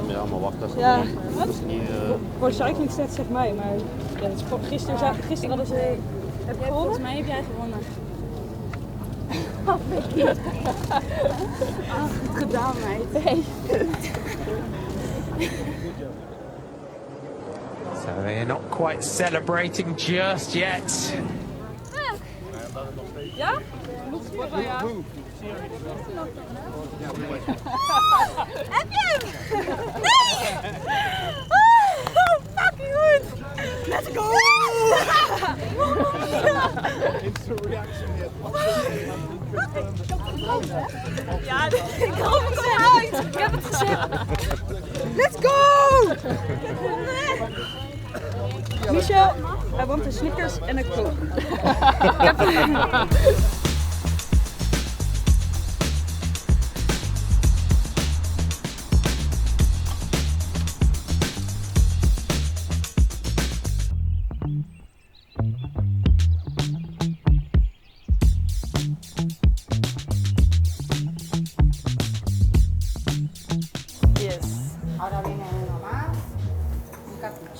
Ja, maar wacht even. Ja. Dat is niet... Voor cycling stats zegt mij, maar ja, gisteren hadden ze... Heb je gewonnen? Volgens mij heb jij gewonnen. Goed gedaan, meid. Nee. So they're not quite celebrating just yet. Ja? Ja. Heb je hem? Nee! Oh, fucking goed! Let's go! Ja, ik hoop het eruit! Ik heb het gezegd! Let's go! Michel, I want a Snickers en een Coke.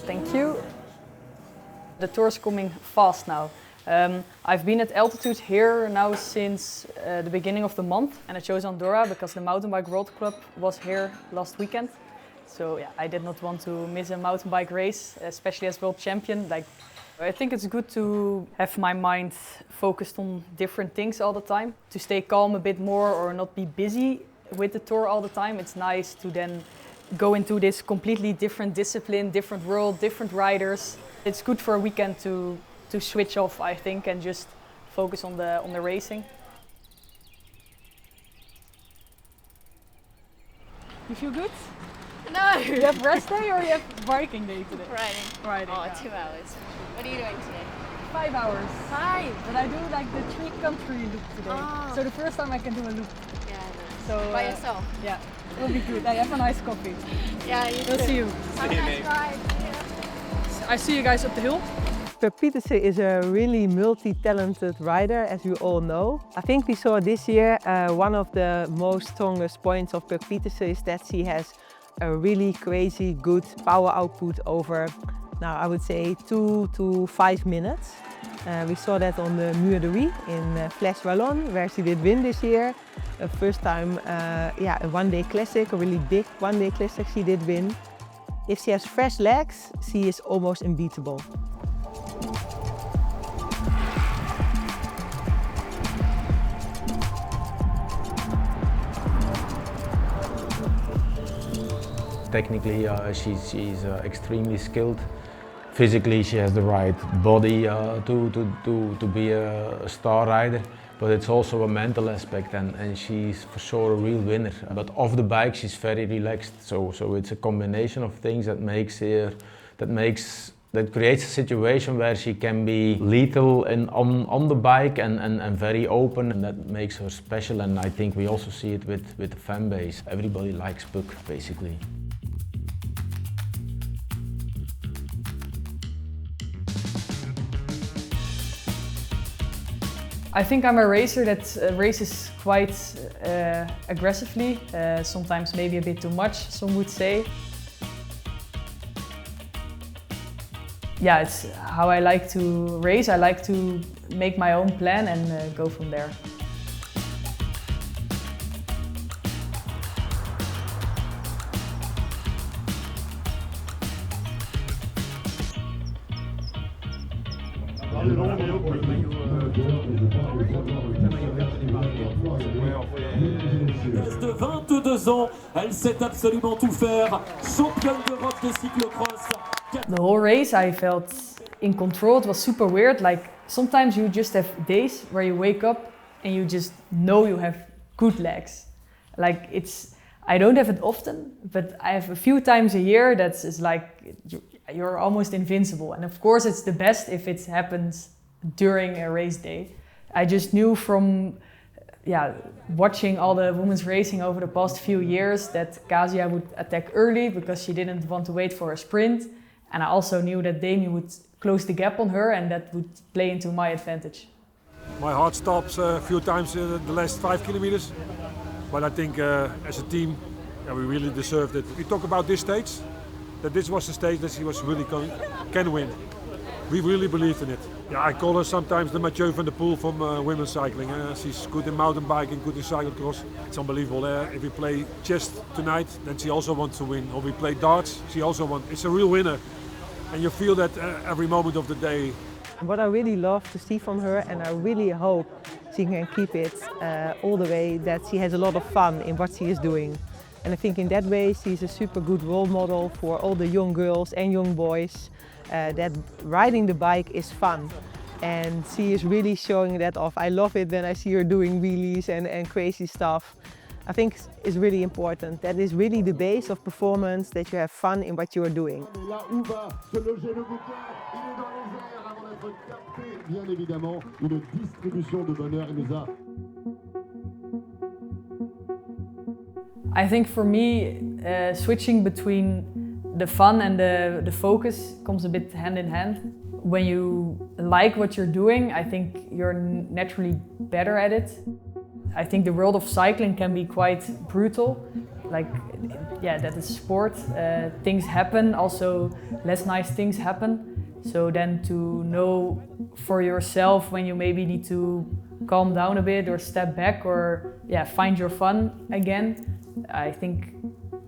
Thank you. The tour is coming fast now. I've been at altitude here now since the beginning of the month, and I chose Andorra because the Mountain Bike World Club was here last weekend. So yeah, I did not want to miss a mountain bike race, especially as world champion. I think it's good to have my mind focused on different things all the time, to stay calm a bit more or not be busy with the tour all the time. It's nice to then go into this completely different discipline, different world, different riders. It's good for a weekend to switch off, I think, and just focus on the racing. You feel good? No! You have rest day or you have biking day today? Riding. Riding. Oh, Yeah. 2 hours. What are you doing today? 5 hours. 5! But I do like the 3-country loop today. Oh. So the first time I can do a loop. Yeah, nice. So By yourself? Yeah, it will be good. I have a nice coffee. Yeah, you We'll too. see you. Have a nice ride. I see you guys up the hill. Kirk Petersen is a really multi-talented rider, as you all know. I think we saw this year one of the most strongest points of Kirk Petersen is that he has a really crazy good power output over, now I would say 2 to 5 minutes. We saw that on the Mur de Huy in Flash Wallon, where she did win this year. First time, a one-day classic, a really big one-day classic she did win. If she has fresh legs, she is almost unbeatable. Technically, she's extremely skilled. Physically, she has the right body to be a star rider, but it's also a mental aspect, and she's for sure a real winner. But off the bike, she's very relaxed. So it's a combination of things that creates a situation where she can be lethal on the bike and very open, and that makes her special. And I think we also see it with the fan base. Everybody likes Puck, basically. I think I'm a racer that races quite aggressively, sometimes maybe a bit too much, some would say. Yeah, it's how I like to race. I like to make my own plan and go from there. De 22 ans, elle sait absolument tout faire. Championne d'Europe de cyclocross. The whole race I felt in control. It was super weird. Like sometimes you just have days where you wake up and you just know you have good legs. Like I don't have it often, but I have a few times a year that is like you're almost invincible. And of course it's the best if it happens during a race day. I just knew from watching all the women's racing over the past few years that Kasia would attack early because she didn't want to wait for a sprint. And I also knew that Demi would close the gap on her and that would play into my advantage. My heart stops a few times the last 5 kilometers. But I think as a team Yeah, we really deserved it. We talk about this stage, that this was the stage that she was really can win. We really believed in it. Yeah, I call her sometimes the Mathieu van der Poel from women's cycling. She's good in mountain biking, good in cyclocross. It's unbelievable. If we play chess tonight, then she also wants to win. Or we play darts, she also wants. It's a real winner. And you feel that every moment of the day. What I really love to see from her, and I really hope she can keep it all the way, that she has a lot of fun in what she is doing. And I think in that way she's a super good role model for all the young girls and young boys, that riding the bike is fun. And she is really showing that off. I love it when I see her doing wheelies and crazy stuff. I think it's really important. That is really the base of performance, that you have fun in what you are doing. Bien évidemment, une distribution de bonheur et nous a... I think for me, switching between the fun and the focus comes a bit hand in hand. When you like what you're doing, I think you're naturally better at it. I think the world of cycling can be quite brutal. Like, yeah, that is sport. Things happen, also less nice things happen. So then to know for yourself when you maybe need to calm down a bit or step back or find your fun again, I think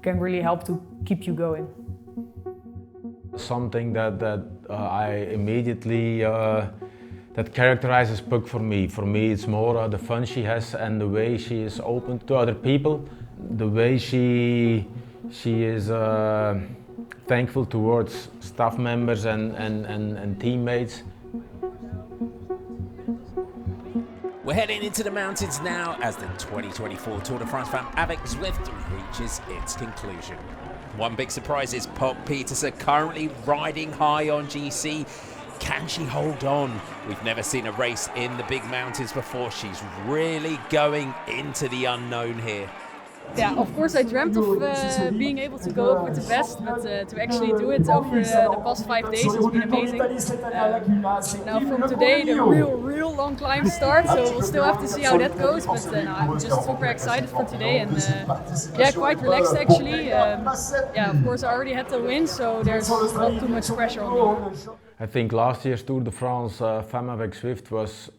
can really help to keep you going. Something that I immediately that characterizes Puck for me. For me, it's more the fun she has and the way she is open to other people, the way she is thankful towards staff members and teammates. We're heading into the mountains now as the 2024 Tour de France Femme avec Zwift reaches its conclusion. One big surprise is Puk Pieterse, currently riding high on GC. Can she hold on? We've never seen a race in the big mountains before. She's really going into the unknown here. Yeah, of course I dreamt of being able to go up with the best, but to actually do it over the past 5 days has been amazing. Now from today the real long climb starts, so we'll still have to see how that goes, but I'm just super excited for today and quite relaxed actually. Of course I already had the win, so there's not too much pressure on me. I think last year's Tour de France Femme avec Zwift was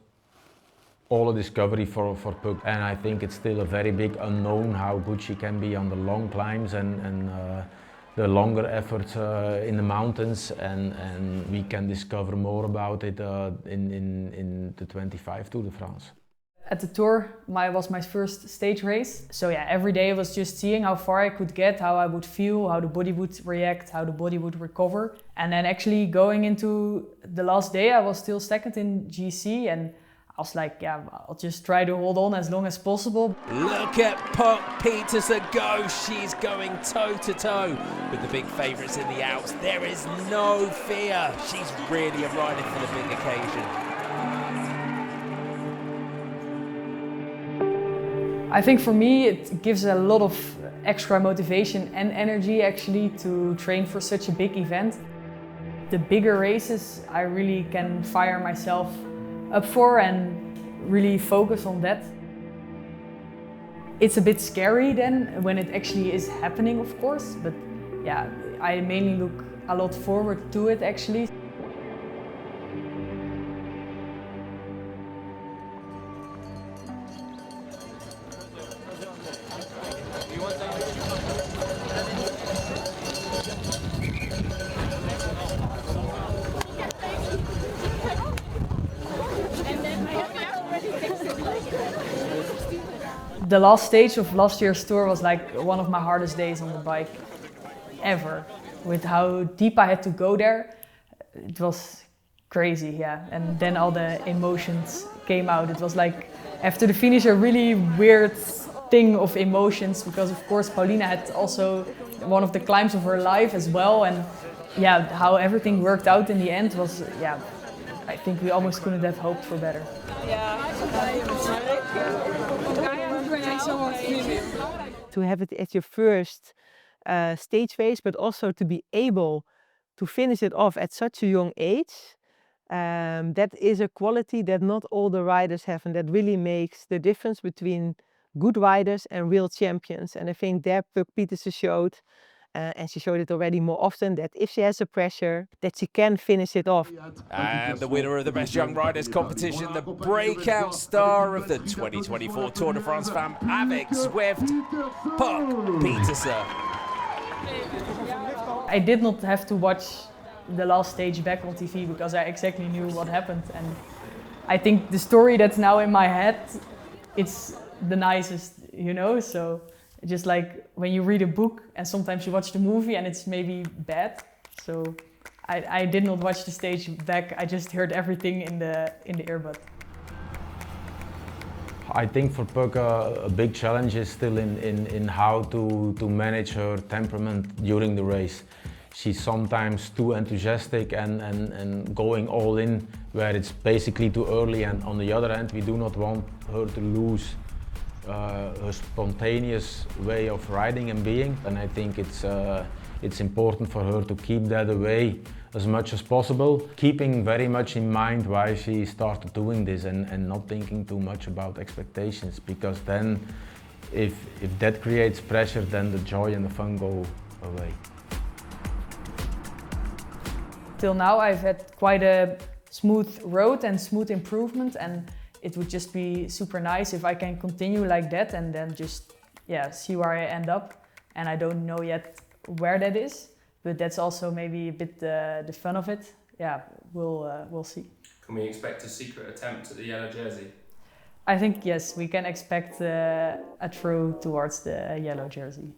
all a discovery for Puck, and I think it's still a very big unknown how good she can be on the long climbs and the longer efforts in the mountains, and we can discover more about it in the 25 Tour de France. At the Tour, was my first stage race, so every day I was just seeing how far I could get, how I would feel, how the body would react, how the body would recover, and then actually going into the last day I was still second in GC, and I was like, I'll just try to hold on as long as possible. Look at Puk Pieterse go. She's going toe to toe with the big favourites in the Alps. There is no fear. She's really arriving for the big occasion. I think for me it gives a lot of extra motivation and energy actually to train for such a big event. The bigger races I really can fire myself up for and really focus on that. It's a bit scary then when it actually is happening, of course, but I mainly look a lot forward to it actually. The last stage of last year's tour was like one of my hardest days on the bike ever. With how deep I had to go there, it was crazy, And then all the emotions came out. It was like after the finish a really weird thing of emotions, because of course Paulina had also one of the climbs of her life as well, and how everything worked out in the end was I think we almost couldn't have hoped for better. To have it as your first stage race, but also to be able to finish it off at such a young age, that is a quality that not all the riders have, and that really makes the difference between good riders and real champions. And I think there Puk Pieterse showed, and she showed it already more often, that if she has the pressure, that she can finish it off. And the winner of the Best Young Riders competition, the breakout star of the 2024 Tour de France Femme avec Zwift, Puk Pieterse. I did not have to watch the last stage back on TV because I exactly knew what happened. And I think the story that's now in my head, it's the nicest, you know? So just like when you read a book and sometimes you watch the movie and it's maybe bad. So I did not watch the stage back. I just heard everything in the earbud. I think for Puk a big challenge is still in how to manage her temperament during the race. She's sometimes too enthusiastic and going all in where it's basically too early, and on the other hand we do not want her to lose her spontaneous way of riding and being, and I think it's important for her to keep that away as much as possible, keeping very much in mind why she started doing this and not thinking too much about expectations, because then if that creates pressure, then the joy and the fun go away. Till now I've had quite a smooth road and smooth improvement, and it would just be super nice if I can continue like that and then just see where I end up. And I don't know yet where that is, but that's also maybe a bit the fun of it. Yeah, we'll see. Can we expect a secret attempt at the yellow jersey? I think yes, we can expect a throw towards the yellow jersey.